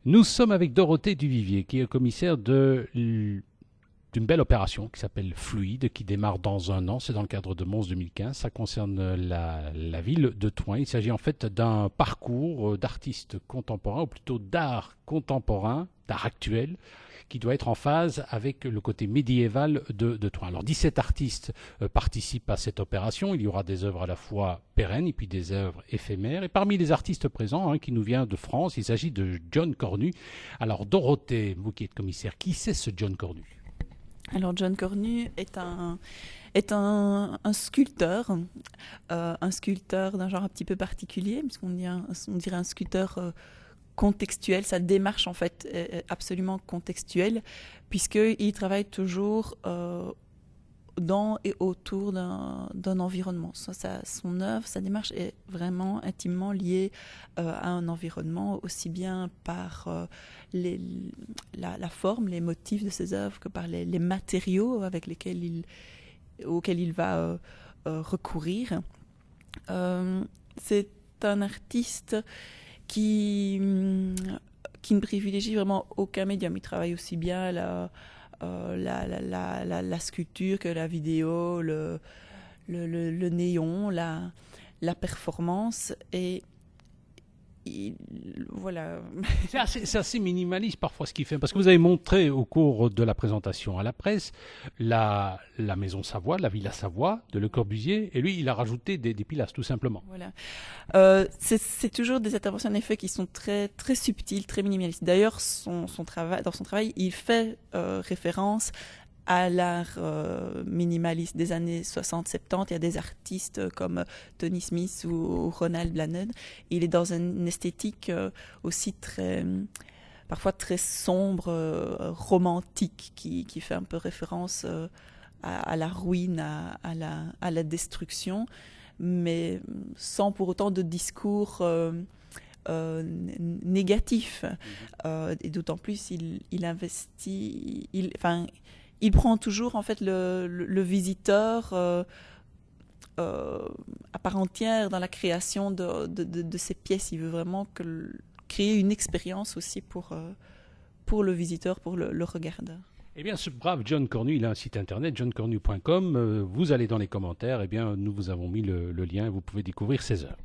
Nous sommes avec Dorothée Duvivier, qui est commissaire d'une belle opération qui s'appelle Fluide, qui démarre dans un an. C'est dans le cadre de Mons 2015. Ça concerne la ville de Thoin. Il s'agit en fait d'un parcours d'artistes contemporains, ou plutôt d'art contemporain, d'art actuel, qui doit être en phase avec le côté médiéval de Thoin. Alors 17 artistes participent à cette opération. Il y aura des œuvres à la fois pérennes et puis des œuvres éphémères. Et parmi les artistes présents, qui nous vient de France, il s'agit de John Cornu. Alors Dorothée, vous qui êtes commissaire, qui c'est ce John Cornu? Alors John Cornu est un sculpteur, un sculpteur d'un genre un petit peu particulier, on dirait un sculpteur contextuel. Sa démarche en fait est absolument contextuelle, puisqu'il travaille toujours dans et autour d'un environnement. Son œuvre, sa démarche est vraiment intimement liée à un environnement, aussi bien par la forme, les motifs de ses œuvres, que par les matériaux auxquels il va recourir. C'est un artiste qui ne privilégie vraiment aucun médium. Il travaille aussi bien la sculpture que la vidéo, le néon, la performance. Et voilà. C'est assez minimaliste parfois ce qu'il fait, parce que vous avez montré au cours de la présentation à la presse la maison Savoie, la Villa Savoie de Le Corbusier, et lui il a rajouté des pilastres tout simplement. Voilà. C'est toujours des interventions en effet qui sont très, très subtiles, très minimalistes. D'ailleurs, dans son travail, il fait référence à l'art minimaliste des années 60-70. Il y a des artistes comme Tony Smith ou Ronald Blaned. Il est dans une esthétique aussi parfois très sombre, romantique, qui fait un peu référence à la ruine, à la destruction, mais sans pour autant de discours négatif. Et d'autant plus, il investit, il prend toujours en fait le visiteur à part entière dans la création de ces pièces. Il veut vraiment créer une expérience aussi pour le visiteur, pour le regardeur. Eh bien, ce brave John Cornu, il a un site internet, johncornu.com. Vous allez dans les commentaires, eh bien, nous vous avons mis le lien, vous pouvez découvrir ses œuvres.